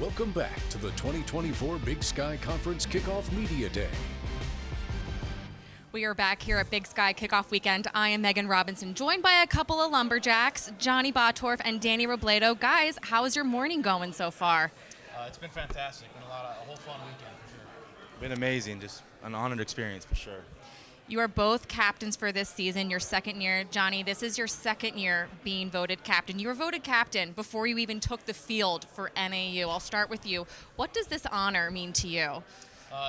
Welcome back to the 2024 Big Sky Conference Kickoff Media Day. We are back here at Big Sky Kickoff Weekend. I am Megan Robinson, joined by a couple of Lumberjacks, Jonny Bottorff and Danny Robledo. Guys, how is your morning going so far? It's been fantastic. Been a whole fun weekend for sure. Been amazing, just an honored experience for sure. You are both captains for this season, your second year. Jonny, this is your second year being voted captain. You were voted captain before you even took the field for NAU. I'll start with you. What does this honor mean to you?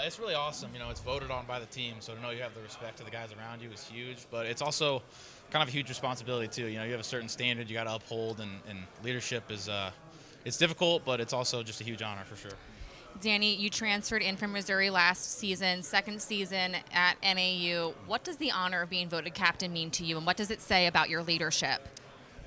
It's really awesome. You know, it's voted on by the team, so to know you have the respect of the guys around you is huge. But it's also kind of a huge responsibility too. You know, you have a certain standard you got to uphold, and leadership is it's difficult, but it's also just a huge honor for sure. Danny, you transferred in from Missouri last season, second season at NAU. What does the honor of being voted captain mean to you, and what does it say about your leadership?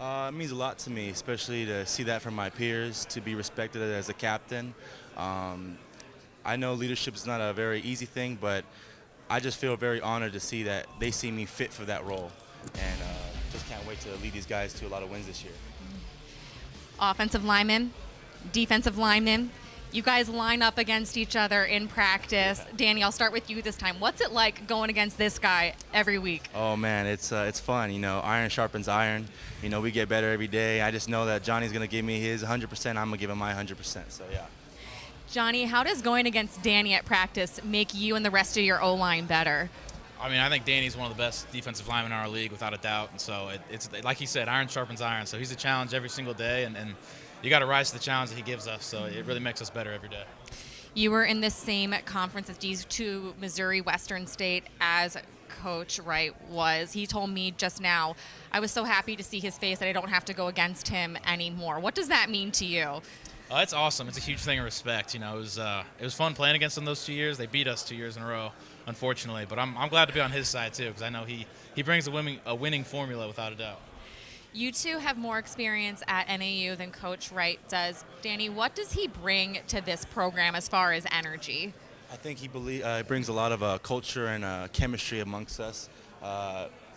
It means a lot to me, especially to see that from my peers, to be respected as a captain. I know leadership is not a very easy thing, but I just feel very honored to see that they see me fit for that role, and just can't wait to lead these guys to a lot of wins this year. Offensive lineman, defensive lineman. You guys line up against each other in practice. Yeah. Danny, I'll start with you this time. What's it like going against this guy every week? Oh man, it's fun. You know, iron sharpens iron. You know, we get better every day. I just know that Johnny's gonna give me his 100%. I'm gonna give him my 100%. So yeah. Johnny, how does going against Danny at practice make you and the rest of your O-line better? I mean, I think Danny's one of the best defensive linemen in our league, without a doubt. And so it's like he said, iron sharpens iron. So he's a challenge every single day, and you got to rise to the challenge that he gives us. So it really makes us better every day. You were in the same conference as these two Missouri Western State as Coach Wright was. He told me just now, I was so happy to see his face that I don't have to go against him anymore. What does that mean to you? It's awesome. It's a huge thing of respect. You know, it was fun playing against them those 2 years. They beat us 2 years in a row, unfortunately. But I'm glad to be on his side too, because I know he brings a winning formula without a doubt. You two have more experience at NAU than Coach Wright does. Danny, what does he bring to this program as far as energy? I think he brings a lot of culture and chemistry amongst us.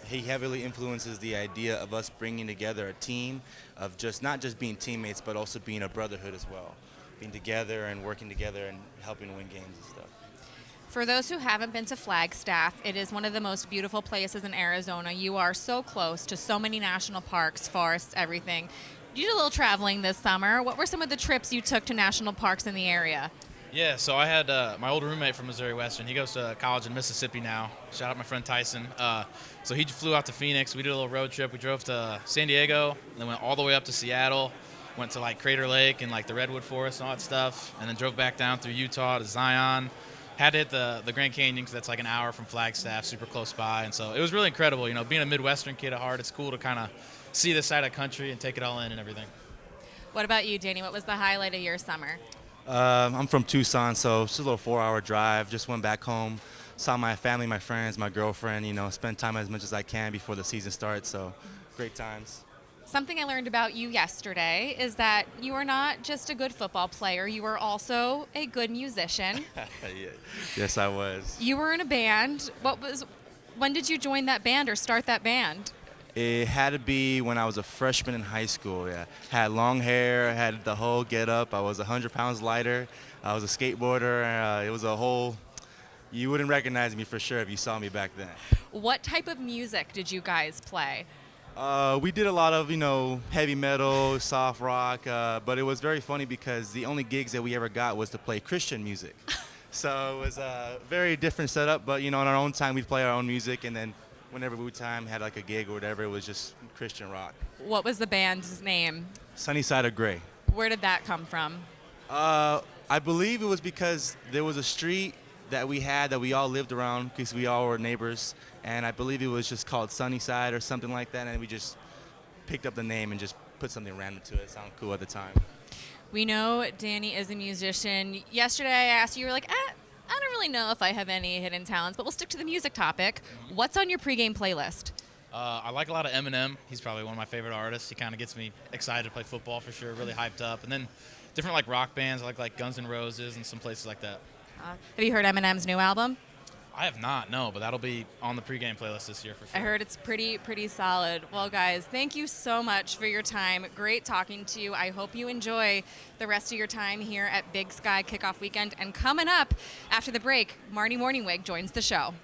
He heavily influences the idea of us bringing together a team of not just being teammates, but also being a brotherhood as well. Being together and working together and helping win games and stuff. For those who haven't been to Flagstaff, it is one of the most beautiful places in Arizona. You are so close to so many national parks, forests, everything. You did a little traveling this summer. What were some of the trips you took to national parks in the area? Yeah, so I had my old roommate from Missouri Western. He goes to college in Mississippi now. Shout out my friend Tyson. So he flew out to Phoenix. We did a little road trip. We drove to San Diego, then went all the way up to Seattle. Went to like Crater Lake and like the Redwood Forest and all that stuff, and then drove back down through Utah to Zion. Had to hit the Grand Canyon because that's like an hour from Flagstaff, super close by. And so it was really incredible. You know, being a Midwestern kid at heart, it's cool to kind of see this side of the country and take it all in and everything. What about you, Danny? What was the highlight of your summer? I'm from Tucson, so it's just a little 4-hour drive. Just went back home, saw my family, my friends, my girlfriend, you know, spend time as much as I can before the season starts, so great times. Something I learned about you yesterday is that you are not just a good football player, you are also a good musician. Yeah. Yes, I was. You were in a band. When did you join that band or start that band? It had to be when I was a freshman in high school, yeah. Had long hair, had the whole get up. I was 100 pounds lighter. I was a skateboarder. It was a whole, you wouldn't recognize me for sure if you saw me back then. What type of music did you guys play? We did a lot of, you know, heavy metal, soft rock, but it was very funny because the only gigs that we ever got was to play Christian music. So it was a very different setup, but, you know, in our own time, we'd play our own music, and then whenever we had like a gig or whatever, it was just Christian rock. What was the band's name? Sunny Side of Gray. Where did that come from? I believe it was because there was a street that we all lived around because we all were neighbors, and I believe it was just called Sunnyside or something like that, and we just picked up the name and just put something random to it. It sounded cool at the time. We know Danny is a musician. Yesterday I asked you, you were like, I don't really know if I have any hidden talents, but we'll stick to the music topic. What's on your pregame playlist? I like a lot of Eminem. He's probably one of my favorite artists. He kind of gets me excited to play football for sure, really hyped up. And then different like rock bands, like Guns N' Roses and some places like that. Have you heard Eminem's new album? I have not, no, but that'll be on the pregame playlist this year for sure. I heard it's pretty solid. Well, guys, thank you so much for your time. Great talking to you. I hope you enjoy the rest of your time here at Big Sky Kickoff Weekend. And coming up after the break, Marty Morningwig joins the show.